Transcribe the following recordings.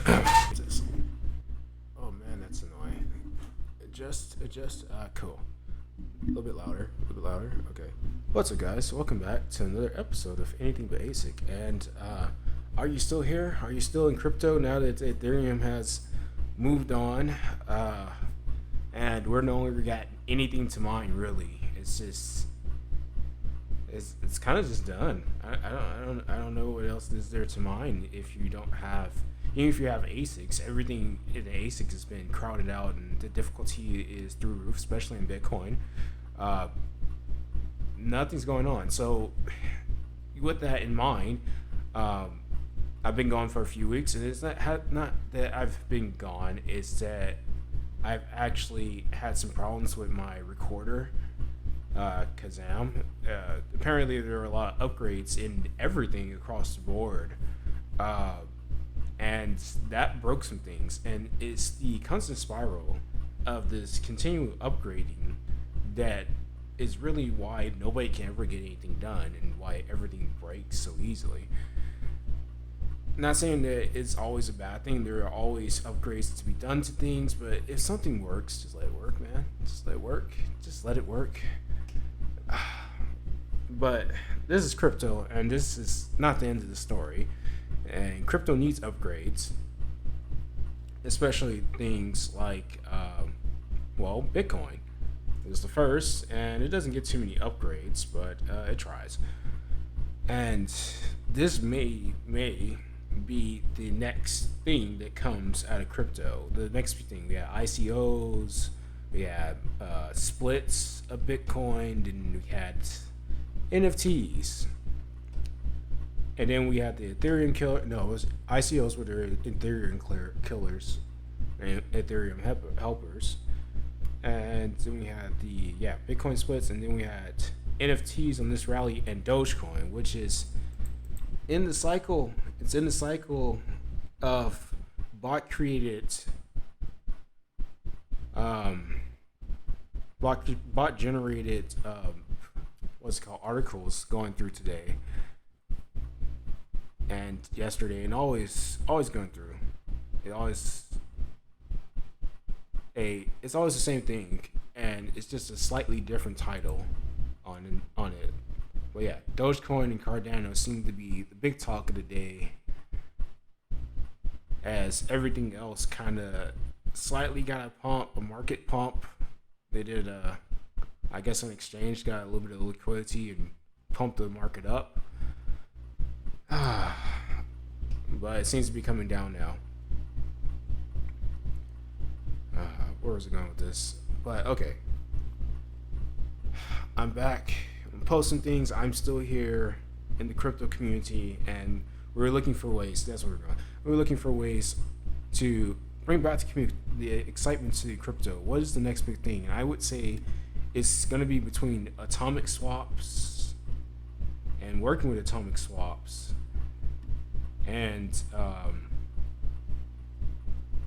Oh man, that's annoying. Adjust. Cool. A little bit louder. A little bit louder. Okay. What's up, guys? Welcome back to another episode of Anything But ASIC. And are you still here? Are you still in crypto now that Ethereum has moved on? And we're no longer got anything to mine really. It's kind of just done. I don't know what else is there to mine if you don't have. Even if you have ASICs, everything in the ASICs has been crowded out, and the difficulty is through the roof, especially in Bitcoin. Nothing's going on. So, with that in mind, I've been gone for a few weeks, and it's not that I've been gone. It's that I've actually had some problems with my recorder. Kazam. Apparently, there were a lot of upgrades in everything across the board. And that broke some things. And it's the constant spiral of this continual upgrading that is really why nobody can ever get anything done and why everything breaks so easily. Not saying that it's always a bad thing. There are always upgrades to be done to things, but if something works, just let it work, man. Just let it work. Just let it work. But this is crypto, and this is not the end of the story. And crypto needs upgrades, especially things like, Bitcoin is the first, and it doesn't get too many upgrades, but it tries. And this may be the next thing that comes out of crypto. The next thing, we have ICOs, we have splits of Bitcoin, and we had NFTs. And then we had the Ethereum killer. No, it was ICOs were the Ethereum killers and Ethereum helpers. And then we had the Bitcoin splits, and then we had NFTs on this rally and Dogecoin, which is in the cycle. It's in the cycle of bot generated what's it called, articles going through today and yesterday, and always going through. It's always the same thing, and it's just a slightly different title on it. But yeah, Dogecoin and Cardano seem to be the big talk of the day, as everything else kind of slightly got a market pump. They did I guess an exchange got a little bit of liquidity and pumped the market up. But it seems to be coming down now. Where was it going with this? But okay. I'm back. I'm posting things. I'm still here in the crypto community, and we're looking for ways. That's what we're going. We're looking for ways to bring back the excitement to crypto. What is the next big thing? And I would say it's going to be between atomic swaps and working with atomic swaps. And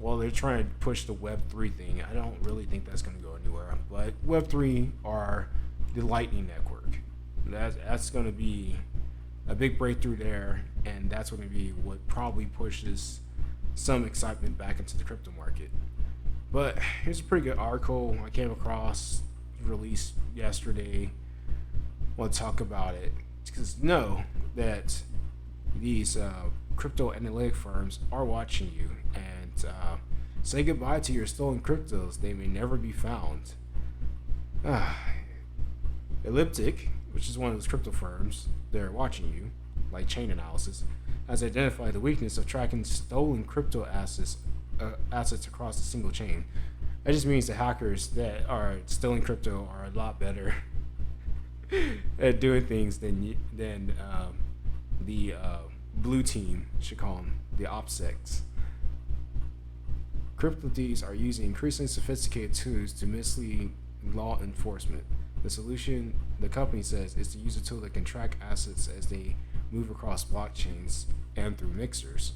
they're trying to push the Web3 thing. I don't really think that's going to go anywhere. But Web3 are the Lightning Network. That's going to be a big breakthrough there, and that's going to be what probably pushes some excitement back into the crypto market. But here's a pretty good article I came across, released yesterday. I want to talk about it because know that these crypto analytic firms are watching you, and say goodbye to your stolen cryptos. They may never be found. Elliptic, which is one of those crypto firms, they're watching you, like Chain Analysis, has identified the weakness of tracking stolen crypto assets across a single chain. That just means the hackers that are stealing crypto are a lot better at doing things than the blue team, should call them the OPSECs. Crypto thieves are using increasingly sophisticated tools to mislead law enforcement. The solution, the company says, is to use a tool that can track assets as they move across blockchains and through mixers.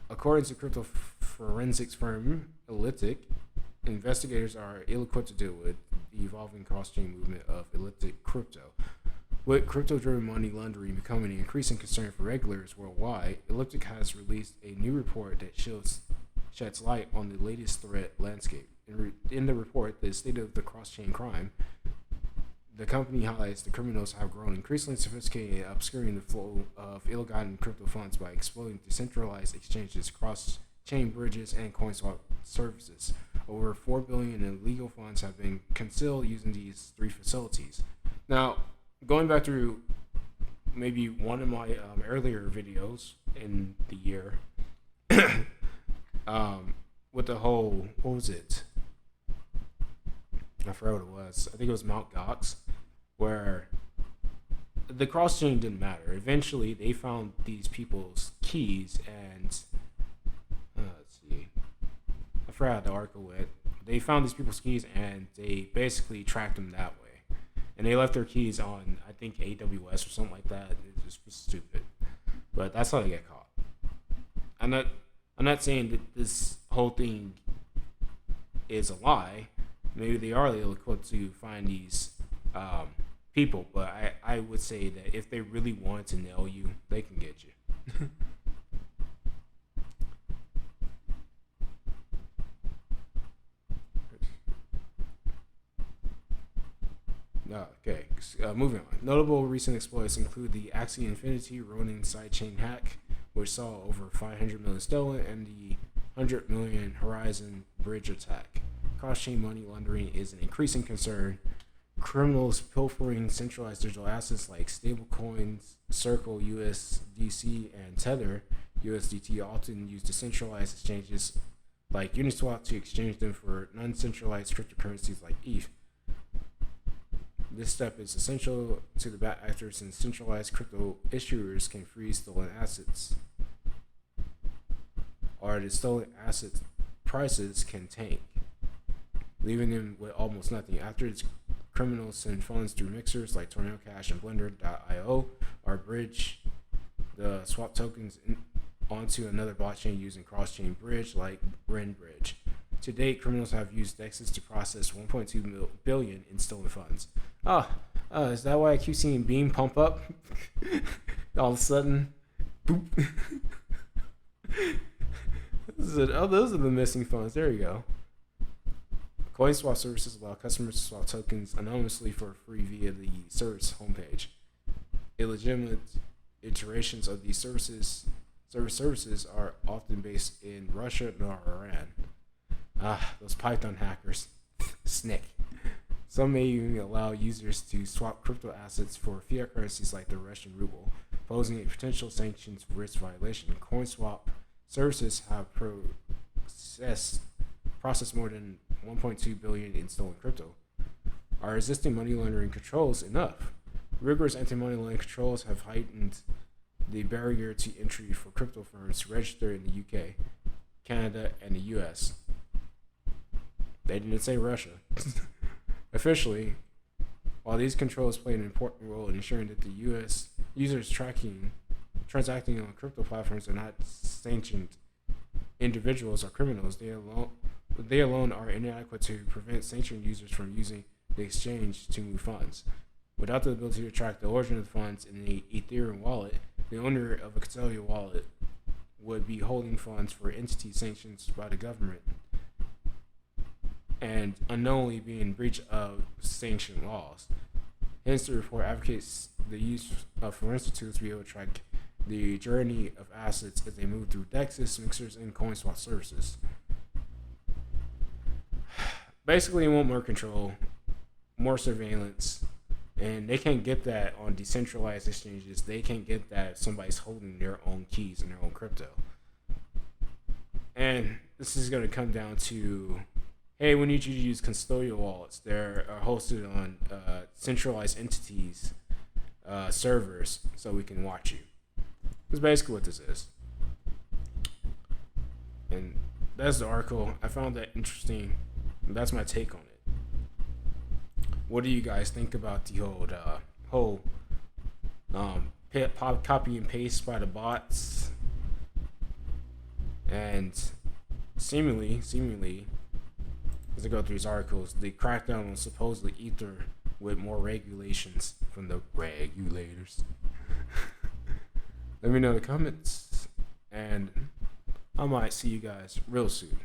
According to crypto forensics firm Elliptic, investigators are ill-equipped to deal with the evolving cross-chain movement of elliptic crypto. With crypto-driven money laundering becoming an increasing concern for regulators worldwide, Elliptic has released a new report that sheds light on the latest threat landscape. In the report, the state of the cross-chain crime, the company highlights the criminals have grown increasingly sophisticated, obscuring the flow of ill-gotten crypto funds by exploiting decentralized exchanges, cross-chain bridges, and CoinSwap services. Over 4 billion in illegal funds have been concealed using these three facilities. Now, going back through maybe one of my earlier videos in the year, with the whole, what was it? I forgot what it was. I think it was Mt. Gox, where the cross chain didn't matter. Eventually, they found these people's keys, and let's see, I forgot how the article went. They found these people's keys, and they basically tracked them that way. And they left their keys on, I think, AWS or something like that. It just was stupid, but that's how they get caught. I'm not saying that this whole thing is a lie. Maybe they are able to find these people, but I would say that if they really want to nail you, they can get you. Okay, moving on. Notable recent exploits include the Axie Infinity Ronin sidechain hack, which saw over 500 million stolen, and the 100 million Horizon Bridge attack. Cross-chain money laundering is an increasing concern. Criminals pilfering centralized digital assets like stablecoins, Circle USDC, and Tether USDT often use decentralized exchanges like Uniswap to exchange them for non-centralized cryptocurrencies like ETH. This step is essential to the bad actors, since centralized crypto issuers can freeze stolen assets, or the stolen assets prices can tank, leaving them with almost nothing. After its criminals send funds through mixers like Tornado Cash and Blender.io, or bridge the swap tokens onto another blockchain using cross-chain bridge like RenBridge. To date, criminals have used DEXs to process 1.2 billion in stolen funds. Is that why I keep seeing Beam pump up? All of a sudden, boop. Those are the missing funds. There you go. CoinSwap services allow customers to swap tokens anonymously for free via the service homepage. Illegitimate iterations of these services are often based in Russia or Iran. Those Python hackers. Snick. Some may even allow users to swap crypto assets for fiat currencies like the Russian ruble, posing a potential sanctions risk violation. CoinSwap services have processed more than 1.2 billion in stolen crypto. Are existing money laundering controls enough? Rigorous anti-money laundering controls have heightened the barrier to entry for crypto firms to register in the UK, Canada, and the US. They didn't say Russia. Officially, while these controls play an important role in ensuring that the US users transacting on crypto platforms are not sanctioned individuals or criminals, they alone are inadequate to prevent sanctioned users from using the exchange to move funds. Without the ability to track the origin of the funds in the Ethereum wallet, the owner of a custodial wallet would be holding funds for entities sanctioned by the government and unknowingly be in breach of sanctioned laws. Hence, the report advocates the use of forensic tools to be able to track the journey of assets as they move through DEXs, mixers, and CoinSwap services. Basically, you want more control, more surveillance, and they can't get that on decentralized exchanges. They can't get that if somebody's holding their own keys and their own crypto. And this is going to come down to, hey, we need you to use custodial wallets. They're hosted on centralized entities, servers, so we can watch you. That's basically what this is. And that's the article. I found that interesting. That's my take on it. What do you guys think about the whole copy and paste by the bots, and seemingly, as I go through these articles, the crackdown on supposedly Ether with more regulations from the regulators. Let me know in the comments, and I might see you guys real soon.